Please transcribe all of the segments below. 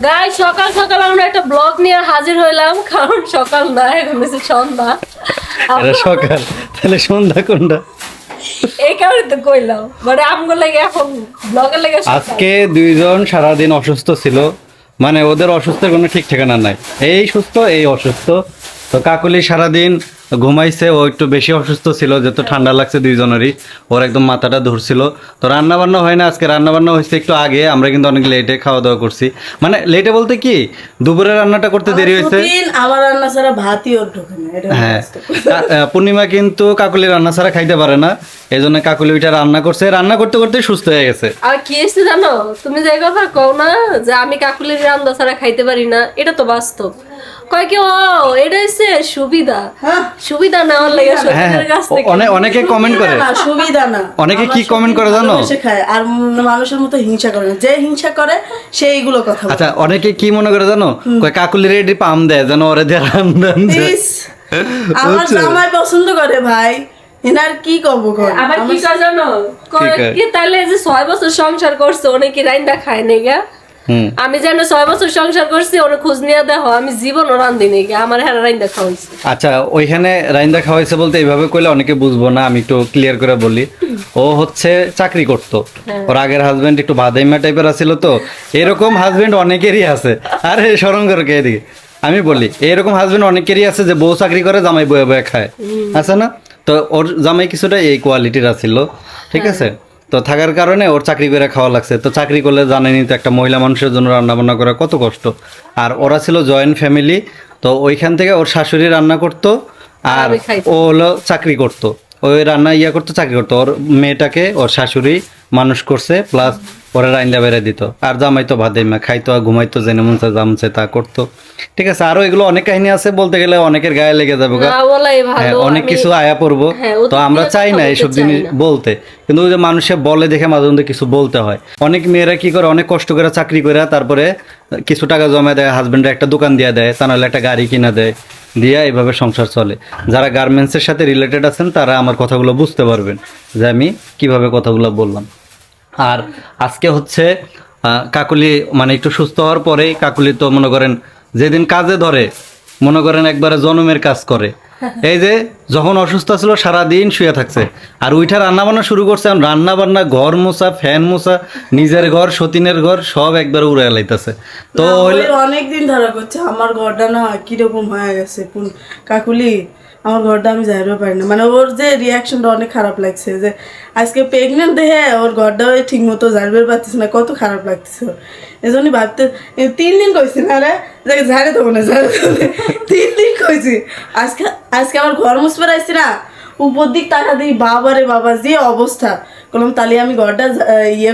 গাই সকাল সকাল আমরা একটা ব্লগ নিয়ে হাজির হইলাম, কারণ সকাল না, এখন হচ্ছে সন্ধ্যা। এটা সকাল, তাহলে সন্ধ্যা কোনটা? এই কারণে তো কইলাম, মানে আমগো লাগে এখন ব্লগের লাগে আজকে দুইজন সারাদিন অসুস্থ ছিল, মানে ওদের অসুস্থের কোনো ঠিক ঠিকানা নাই। এই সুস্থ এই অসুস্থ। তো কাকুলি সারাদিন ঘুমাইছে, ও একটু বেশি অসুস্থ ছিল, যেহেতু ঠান্ডা লাগছে দুইজনেরই, ওর একদম মাথাটা ধরছিল। তো রান্না বান্না হয় না আজকে, রান্না বান্না হয়েছে একটু আগে, আমরা কিন্তু অনেক লেটে খাওয়া দাওয়া করছি। মানে লেটে বলতে কি, দুপুরে রান্নাটা করতে দেরি হয়েছে। আমার রান্না ছাড়া ভাতই ওর ঢোকে না, এটা হ্যাঁ, পূর্ণিমা কিন্তু কাকুলি রান্না ছাড়া খাইতে পারে না, এই জন্য কাকুলি ওইটা রান্না করছে, রান্না করতে করতে সুস্থ হয়ে গেছে। আর কি এসে জানো, তুমি যে কথা কও না যে আমি কাকুলির রান্না ছাড়া খাইতে পারি না, এটা তো বাস্তব। কয় কি ও এটা হচ্ছে সুবিধা, সুবিধা নেওয়ার লাগে সত্যিকার কাছ থেকে। অনেকে কমেন্ট করে, না, সুবিধা না। অনেকে কি কমেন্ট করে জানো, সে খায় আর মানুষের মতো হিংসা করে না, যে হিংসা করে সে এইগুলো কথা বলে। আচ্ছা অনেকে কি মনে করে জানো, কয় কাকুলি রেডি পাম দেয় যেন ওরে দিয়ে রান্নান যায়। ইস, আমার জামাই পছন্দ করে ভাই, এনার কি কব কর। আবার কি কয় জানো, কয় কি তাহলে যে 6 বছর সংসার করছে অনেকে রাইন্দা খায় নাই গা। আমি যেন 6 বছর সংসার করছি, ওরে খোঁজ নিয়ে দেখো আমি জীবনও রান্ধি নাই গা, আমার হ্যাঁ রাইন্দা খাওয়াইছে। আচ্ছা ওইখানে রাইন্দা খাওয়াইছে বলতে এইভাবে কইলে অনেকে বুঝবো না, আমি একটু ক্লিয়ার করে বলি। ও হচ্ছে চাকরি করতো, ওর আগের হাজবেন্ড একটু বাদাইমা টাইপের আছিল, তো এরকম হাজবেন্ড অনেকেরই আছে। আরে শরম করে কে এদিকে, আমি বলি এরকম হাজবেন্ড অনেকেরই আছে যে বউ চাকরি করে জামাই বয়ে বয়ে খায়, আছে না? তো ওর জামাই কিছুটা এই কোয়ালিটির আছিল, ঠিক আছে? তো থাকার কারণে ওর চাকরি করে খাওয়া লাগছে। তো চাকরি করলে জানেনি তো, একটা মহিলা মানুষের জন্য রান্না বান্না করা কত কষ্ট। আর ওরা ছিল জয়েন্ট ফ্যামিলি, তো ওইখান থেকে ওর শাশুড়ি রান্না করতো আর ও হলো চাকরি করতো, ওই রান্না করতো, চাকরি করতো। ওর মেয়েটাকে ওর শাশুড়ি মানুষ করছে, প্লাস ওরা রান্না বেড়ে দিত। আর জামাইতো ভাদাইমা খাইতো আর ঘুমাইতো, জেনে মন চায় জামছে তা করতো, ঠিক আছে? আরো এগুলো অনেক কাহিনী আছে, বলতে গেলে অনেকের গায়ে লেগে যাবে, অনেক কিছু আয়া পড়বো। তো আমরা চাই না এইসব জিনিস বলতে, কিন্তু ওই যে মানুষে বলে দেখে মাঝে মধ্যে কিছু বলতে হয়। অনেক মেয়েরা কি করে, অনেক কষ্ট করে চাকরি করে তারপরে কিছু টাকা জমা দেয়, হাজবেন্ডের একটা দোকান দিয়ে দেয়, তা নাহলে একটা গাড়ি কিনা দেয়, দিয়া এইভাবে সংসার চলে। যারা গার্মেন্টসের সাথে রিলেটেড আছেন তারা আমার কথাগুলো বুঝতে পারবেন যে আমি কিভাবে কথাগুলো বললাম। আর আজকে হচ্ছে কাকুলি মানে একটু সুস্থ হওয়ার পরেই, কাকুলি তো মনে করেন যেদিন কাজে ধরে মনে করেন একবারে জনমের কাজ করে। এই যে যখন অসুস্থ ছিল সারাদিন শুয়ে থাকছে, আর উইঠা রান্না বান্না শুরু করছে। রান্না বান্না, ঘর মোছা, ফ্যান মোছা, নিজের ঘর, সতীনের ঘর সব একবার উড়ে লাইতেছে। তো অনেকদিন ধরা করছে আমার ঘরটা না কিরকম হয়ে গেছে কাকুলি, আমার ঘরটা আমি যাইতেও পারি না। মানে ওর যে রিয়াকশনটা অনেক খারাপ লাগছে, যে আজকে প্রেগনেন্ট দেখে ওর ঘরটা ঠিক মতো ঝাড়বে পারতেছে না, কত খারাপ লাগতেছে। এই জন্যই ভাবতে 3 দিন কইছি না রে, ঝাড়ে দেবো না, ঝাড়ে দেবো না, 3 দিন কইছি। আজকে আজকে আমার ঘর মুছতে আসছি না, উপর দিক টাকা দিই, বাবা রে বাবা যে অবস্থা, বললাম তাহলে আমি ঘরটা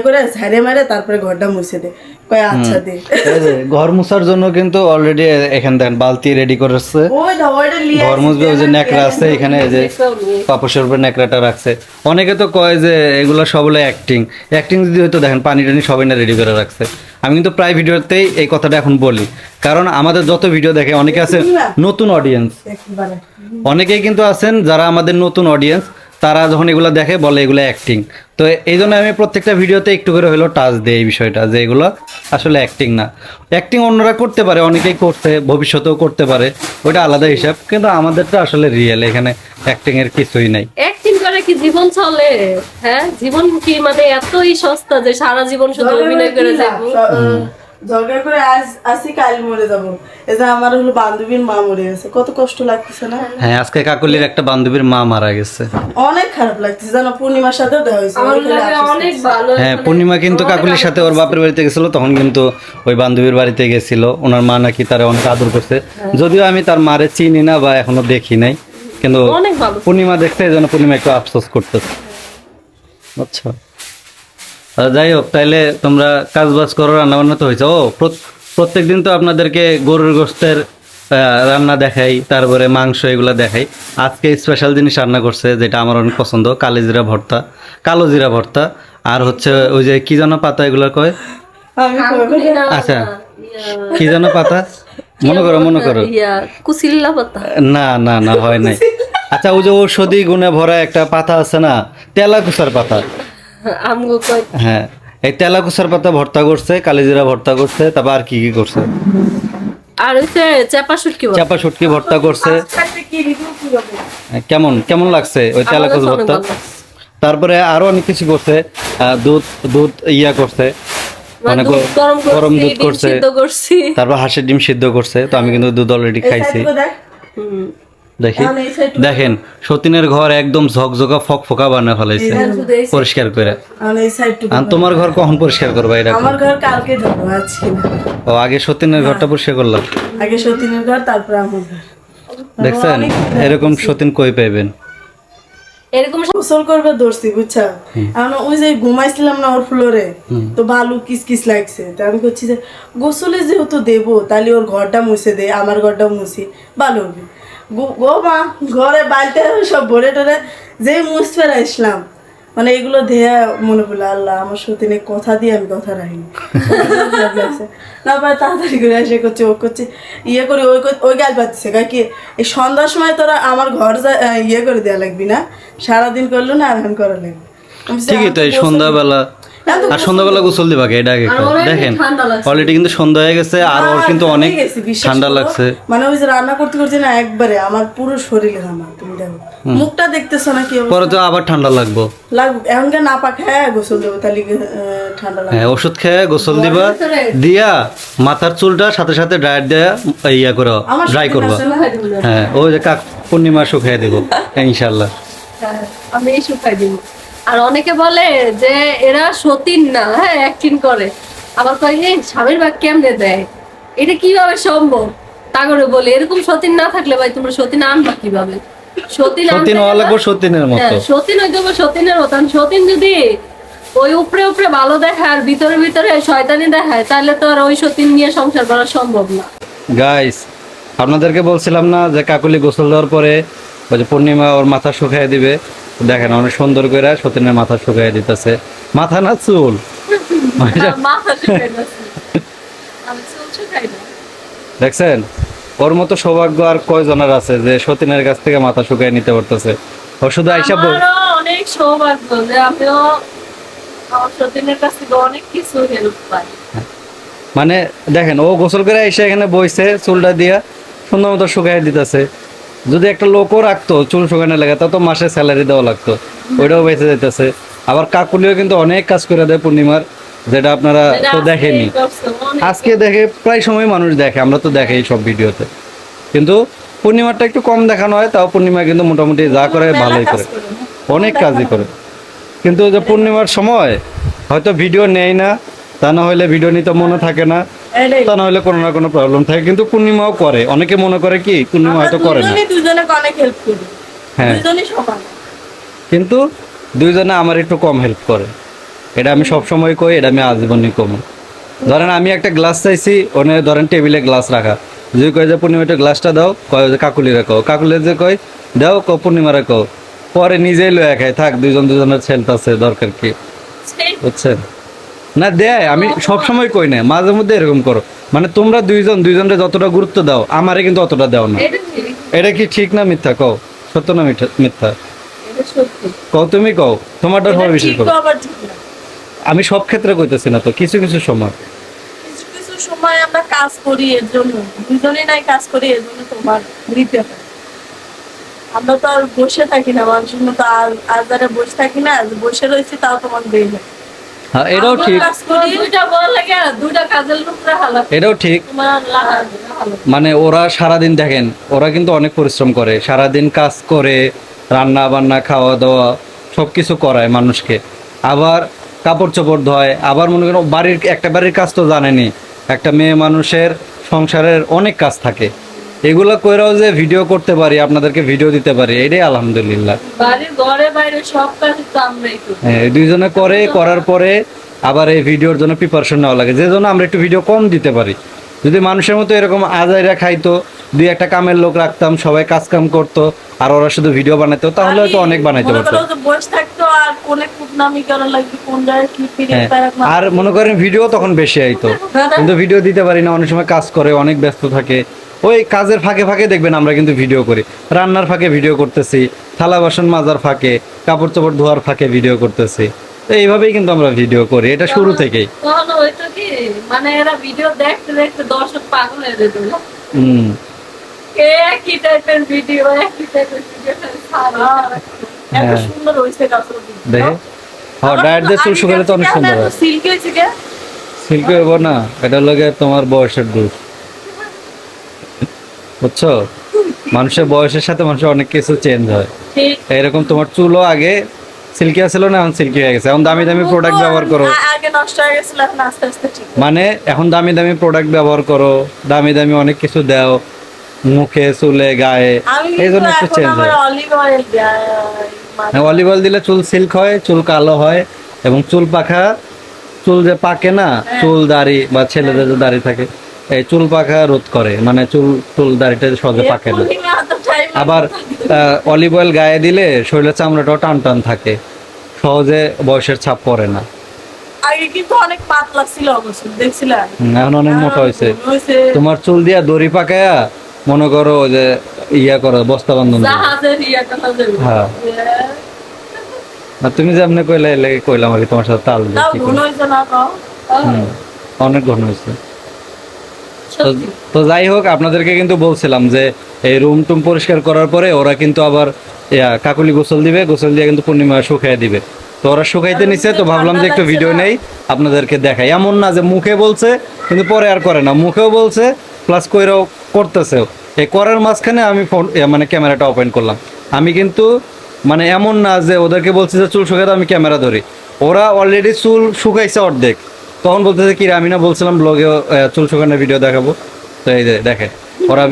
করে ঝাড়ে মারে তারপরে ঘরটা মুছে দে। কয় আচ্ছা দে। ঘর মুছার জন্য কিন্তু অলরেডি এখান থেকে বালতি রেডি করেছে, ঘর মুছবে। ওই যে ন্যাকড়া আছে এখানে, এই যে পাপোশের উপর ন্যাকড়াটা রাখছে। অনেকে তো কয় যে এগুলো সব হলো অ্যাক্টিং, অ্যাক্টিং যদি হয়তো দেখেন পানি টানি সবাই না রেডি করে রাখছে। আমি কিন্তু প্রায় ভিডিওতেই এই কথাটা এখন বলি, কারণ আমাদের যত ভিডিও দেখে অনেকে আছে নতুন অডিয়েন্স, অনেকেই কিন্তু আছেন যারা আমাদের নতুন অডিয়েন্স, তারা যখন এগুলো দেখে বলে এগুলো অ্যাক্টিং। তো এই জন্য আমি প্রত্যেকটা ভিডিওতে একটু করে হলেও টাচ দিই এই বিষয়টা, যে এগুলো আসলে অ্যাক্টিং না। অ্যাক্টিং অন্যরা করতে পারে, অনেকেই করতে, ভবিষ্যতেও করতে পারে, ওইটা আলাদা হিসাব, কিন্তু আমাদেরটা আসলে রিয়েল, এখানে অ্যাক্টিং এর কিছুই নাই। অ্যাক্টিং করে কি জীবন চলে? হ্যাঁ, জীবন কি মানে এতই সস্তা যে সারা জীবন শুধু অভিনয় করে যাবো? ঝগড়া করে আজ আসি কাল মরে যাবো। এই যে আমার হলো বান্ধবীর মা মরে গেছে, কত কষ্ট লাগতেছে না? হ্যাঁ, আজকে কাকুলির একটা বান্ধবীর মা মারা গেছে, অনেক খারাপ লাগতেছে জানো। পূর্ণিমার সাথেও দেখা হয়েছে, অনেক ভালো। হ্যাঁ, পূর্ণিমা কিন্তু কাকুলির সাথে ওর বাপের বাড়িতে গেছিল, তখন কিন্তু ওই বান্ধবীর বাড়িতে গেছিল। ওনার মা নাকি তারা অনেক আদর করছে, যদিও আমি তার মারে চিনি না বা এখনো দেখি নাই, কিন্তু পূর্ণিমা দেখতে, এই জন্য পূর্ণিমা একটু আফসোস করতেছে। আচ্ছা যাই হোক, তাইলে তোমরা কাজ বাজ করো, রান্না বান্না তো হয়েছে। ও প্রত্যেক দিন তো আপনাদেরকে গরুর গোশতের রান্না দেখাই, তারপরে মাংস এগুলো দেখাই। আজকে স্পেশাল জিনিস রান্না করছে, যেটা আমার অনেক পছন্দ, কালিজিরা ভর্তা, কালো জিরা ভর্তা। আর হচ্ছে ওই যে কি যেন পাতা এগুলো কয়, আচ্ছা কি যেন পাতা, মনে করো কুচিল্লা পাতা, না না না হয় নাই। আচ্ছা ওই যে ঔষধি গুণে ভরা একটা পাতা আছে না, তেলাকুচার পাতা, আমগো কয়। হ্যাঁ এই তেলাকুচার পাতা ভর্তা করছে, কালিজিরা ভর্তা করছে, তারপর আর কি কি করছে? আর হচ্ছে চাপা শুটকি বলে। চাপা শুটকি ভর্তা করছে। থাকতে কি রিভিউ কি হবে? কেমন কেমন লাগছে ওই তেলাকুচ আমার কাছে অনেক ভর্তা? ভালো লাগছে। তারপরে আরো অনেক কিছু করছে, দুধ দুধ ইয়া করছে, মানে অনেক দুধ গরম দুধ ডিম করছে, সিদ্ধ করছি। তারপর হাঁসের ডিম সিদ্ধ করছে। তো আমি কিন্তু দুধ অলরেডি এই খাইছি। সাইডটুকু দেখ। হুম। দেখি এখন এই সাইডটুকু দেখেন সতীনের ঘর একদম ঝকঝকা ফকফকা বানিয়ে ফেলাইছে শুধু এই পরিষ্কার করে। এখন এই সাইডটুকু। আর তোমার ঘর কখন পরিষ্কার করবা এটা? আমার ঘর কালকে ধরো, আজকে না। ও আগে সতীনের ঘরটা পরিষ্কার করলাম। আগে সতীনের ঘর, তারপর আমার ঘর। দেখছেন এরকম সতীন কই পাইবেন? এরকম গোসল করবে ধরছি, বুঝছা? এখন ওই যে ঘুমাইছিলাম না ওর ফ্লোরে, তো বালু কিস লাগছে। তো আমি করছি যে গোসলে যেহেতু দেবো, তাহলে ওর ঘরটা মুছে দে, আমার ঘরটা মুছি, ভালো হবে। গো মা, ঘরে বালতে সব ভরে টরে যেই মুছ ফেরা আসলাম, মানে এগুলো দেয়া মনে পড়লো, আল্লাহ আমার সতীনে কথা দিয়ে আমি কথা রাখিনি। না ভাই তাড়াতাড়ি করে এসে করছে, ও করছে ইয়ে করে ওই গাল পাচ্ছে কি এই সন্ধ্যার সময় তোরা আমার ঘর ইয়ে করে দেওয়া লাগবি না, সারাদিন করলো না আর এখন করা লাগবে। আমি বলছি, ঠিকই তো, এই সন্ধ্যাবেলা আর সন্ধ্যাবেলা গোসল দিবা কে? এটা আগে আর ওর দেখেন ঠান্ডা লাগছে। অলরেডি কিন্তু সন্ধ্যা হয়ে গেছে, আর ওর কিন্তু অনেক হয়ে গেছে, বিশ্বাস ঠান্ডা করো। লাগছে। মানে ওই যে রান্না করতে করতে না একবারে আমার পুরো শরীরে ঘামা, তুমি দেখো মুখটা দেখতেছো না কি অবস্থা? পরে তো আবার ঠান্ডা লাগবো। লাগবে এখনকার না পাক, হ্যাঁ গোসল দেবো, তাহলে ঠান্ডা লাগবে। হ্যাঁ ওষুধ খেয়ে গোসল দিবা, দিয়া মাথার চুলটা সাথে সাথে ড্রায়ার দেয়া ইয়া করো, আমার ড্রাই সতীন করবা। আছে না? হ্যাঁ ওই যে পূর্ণিমা শুকিয়ে দেবো ইনশাল্লাহ। হ্যাঁ, আমি এই শুকাই দিব। আর অনেকে বলে যে এরা সতীন না, হ্যাঁ অ্যাক্টিং করে। আবার কয় এই স্বামীর ভাগ কেমনে দেয়, এটা কিভাবে সম্ভব? তা করে বলে এরকম সতীন না থাকলে ভাই তোমরা সতীন আনবা কিভাবে? সতীন আনতে সতীন হওয়া গেলে- লাগবো সতীনের মতো। হ্যাঁ, সতীন হইতে হবে সতীনের মতন। সতীন যদি ওই উপরে উপরে ভালো দেখায় আর ভিতরে ভিতরে শয়তানি দেখায়, তাহলে তো আর ওই সতীন নিয়ে সংসার করা সম্ভব না। গাইস আপনাদেরকে বলছিলাম না যে কাকুলি গোসল দেওয়ার পরে ওই যে পূর্ণিমা ওর মাথা শুকাই দিবে। দেখেন অনেক সুন্দর করে সতীনের মাথা শুকাই দিতেছে, মাথা না চুল। না, মাথা শুকাই যাচ্ছে। আমি চুল শুকাই না। দেখছেন ওর মতো সৌভাগ্য আর কয়জনের আছে যে সতীনের কাছ থেকে মাথা শুকাই নিতে পারতেছে? ও শুধু আইসা আমারও অনেক সৌভাগ্য যে আমিও আমার সতীনের কাছ থেকে অনেক কিছু হেল্প পাই। মানে দেখেন ও গোসল করে এসে এখানে বইছে, চুলটা দিয়া সুন্দর মতো শুকাই দিতেছে। যদি একটা লোকও রাখতো চুল শুকানোর লাগে, তা তো মাসে স্যালারি দেওয়া লাগতো, ওইটাও বেঁচে যেতেছে। আবার কাকুলিও কিন্তু অনেক কাজ করে দেয় পূর্ণিমার, যেটা আপনারা তো দেখেনি। আজকে দেখে প্রায় সময় মানুষ দেখে, আমরা তো দেখি সব ভিডিওতে, কিন্তু পূর্ণিমারটা একটু কম দেখানো হয়। তাও পূর্ণিমা কিন্তু মোটামুটি যা করে ভালোই করে, অনেক কাজই করে। কিন্তু যে পূর্ণিমার সময় হয়তো ভিডিও নেই না, তা না হলে ভিডিও নিতে মনে থাকে না, তা না হলে কোনো না কোনো প্রবলেম থাকে। কিন্তু পূর্ণিমাও করে, অনেকে মনে করে কি পূর্ণিমা হয়তো করে না। দুজনে অনেক হেল্প করি, হ্যাঁ দুজনেই সমান। কিন্তু দুইজনে আমার একটু কম হেল্প করে, এটা আমি সবসময় কই, এটা আমি আজীবনই কম। ধরেন আমি একটা গ্লাস চাইছি, ওনে ধরেন টেবিলে গ্লাস রাখা, যদি কয় যে পূর্ণিমাটা গ্লাসটা দাও, কয় যে কাকুলিরে কও, কাকুলির যে কয় দাও, পূর্ণিমারে কও, পরে নিজেই লয়ে খায়, থাক দুইজন দুজনের ছেলটা আছে, দরকার কি, বুঝছেন? না দেয়, আমি সবসময় কই না, মাঝে মধ্যে এরকম করো। মানে তোমরা দুইজনরে যতটা গুরুত্ব দাও, আমারে কিন্তু অতটা দাও না। এটা কি ঠিক না মিথ্যা? কও সত্য না মিথ্যা? কও তুমি কও, তোমারটা সবাই বেশি করো। আমি সব ক্ষেত্রে কইতেছি না তো, কিছু কিছু সময় কিছু কিছু সময় আমরা কাজ করি, এর জন্য দুজনেই নাই কাজ করি, এর জন্য তোমার দিতে হয়। আমরা তো আর বসে থাকি না, মানুষের মতো আর যারা বসে থাকি না, বসে রয়েছি তাও তোমার দেই না। হ্যাঁ এটাও ঠিক, কাজ করি, দুইটা বল লাগে দুইটা কাজের লোকরা হালাত এটাও ঠিক। তোমার লাগাবে ভালো। মানে ওরা সারাদিন দেখেন, ওরা কিন্তু অনেক পরিশ্রম করে, সারাদিন কাজ করে, রান্না বান্না খাওয়া দাওয়া সব কিছু করায় মানুষকে, আবার কাপড় চোপড় ধোয়, আবার মনে করেন বাড়ির একটা বাড়ির কাজ তো জানেনি, একটা মেয়ে মানুষের সংসারের অনেক কাজ থাকে। এগুলো কইরাও যে ভিডিও করতে পারি, আপনাদেরকে ভিডিও দিতে পারি, এটাই আলহামদুলিল্লাহ। বাড়ির ঘরে বাইরে সব কাজ তো আমরাই করি। হ্যাঁ দুইজনে করে, করার পরে আবার এই ভিডিওর জন্য প্রিপারেশন নেওয়া লাগে, যে জন্য আমরা একটু ভিডিও কম দিতে পারি। যদি মানুষের মতো এরকম আজাইরা খাইতো, দুই একটা কামের লোক রাখতাম, সবাই কাজ কাম করতো, আর ওরা শুধু ভিডিও বানাইতো, তাহলে হয়তো অনেক বানাইতে মনে পারতো। করো যে বসে থাকতো আর কোনে কুটনামি করা লাগবে, কোন জায়গায় কি ফিরে হ্যাঁ, আর মনে করেন ভিডিও তখন বেশি আইতো, কিন্তু ভিডিও দিতে পারি না, অনেক সময় কাজ করে, অনেক ব্যস্ত থাকে। ওই কাজের ফাঁকে ফাঁকে দেখবেন আমরা কিন্তু ভিডিও করি, রান্নার ফাঁকে ভিডিও করতেছি, থালা বাসন মাজার ফাঁকে, কাপড় চোপড় ধোয়ার ফাঁকে ভিডিও করতেছি। তো এইভাবেই কিন্তু আমরা ভিডিও করি, এটা শুরু থেকেই। তখন হয়তো কি মানে এরা ভিডিও দেখতে দেখতে দর্শক পাগল হয়ে যেত হুম। একই টাইপের ভিডিও এত হ্যাঁ। সুন্দর হয়েছে কাপড় দেখে হ্যাঁ, ডায়েট দিয়ে চুল শুকালে তো অনেক সুন্দর হয়। সিল্কি হয়েছে কে সিল্কি হইব না, এটা লগে তোমার বয়সের দোষ, বুঝছো? মানুষের বয়সের সাথে মানুষের অনেক কিছু চেঞ্জ হয়। ঠিক এরকম তোমার চুলও আগে সিল্কি আছিল না, এখন সিল্কি হয়ে গেছে। এখন দামি দামি প্রোডাক্ট ব্যবহার করো, আগে নষ্ট হয়ে গেছিল এখন আস্তে আস্তে ঠিক মানে এখন দামি দামি প্রোডাক্ট ব্যবহার করো, দামি দামি অনেক কিছু দাও মুখে চুলে গায়ে, আমি এই জন্য কিন্তু একটু এখন চেঞ্জ আমার হয়। অলিভ অয়েল দেয় অলিভ অয়েল দিলে চুল সিল্ক হয়, চুল কালো হয়, এবং চুল পাখা, চুল যে পাকে না, চুল দাড়ি বা ছেলেদের যে দাড়ি থাকে, এই চুল পাখা রোধ করে, মানে চুল চুল দাড়িটা সহজে পাকে না। আবার অলিভ অয়েল গায়ে দিলে শরীরের চামড়াটাও টান টান থাকে, সহজে বয়সের ছাপ পড়ে না। আগে কিন্তু অনেক পাতলা ছিল অবশ্য দেখছিলাম এখন অনেক মোটা হয়েছে। হয়েছে তোমার চুল দিয়া দড়ি পাকায়া মনে করো যে ইয়া করো, বস্তা বান্ধন করো। জাহাজের ইয়া কথা যাবে হ্যাঁ। আর তুমি যে আপনি কইলে এলে কইলাম আর কি, তোমার সাথে তাল দিয়ে তাও কি ঘন করি। হয়েছে না তো হুম, অনেক ঘন হয়েছে। তো সত্যি তো যাই হোক, আপনাদেরকে কিন্তু বলছিলাম যে এই রুম টুম পরিষ্কার করার পরে ওরা কিন্তু আবার কাকুলি গোসল দিবে, গোসল দিয়ে কিন্তু পূর্ণিমা শুকাই দিবে। তো ওরা শুকাইতে নিছে, তো ভাবলাম যে একটু ভিডিও নেই আপনাদেরকে দেখাই। এমন না যে মুখে বলছে কিন্তু পরে আর করে না, মুখেও বলছে প্লাস কইরাও করতেছেও। এই করার মাঝখানে আমি ফোন মানে ক্যামেরাটা ওপেন করলাম। আমি কিন্তু মানে এমন না যে ওদেরকে বলছি যে চুল শুকাতে আমি ক্যামেরা ধরি, ওরা অলরেডি চুল শুকাইছে অর্ধেক, তখন বলতেছে কি রে, আমি না বলছিলাম ব্লগে চুল শুকানোর ভিডিও দেখাবো। তো এই যে দেখে ওরা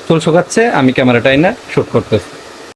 চুল শুকাচ্ছে, আমি ক্যামেরাটাই না শুট করতেছি।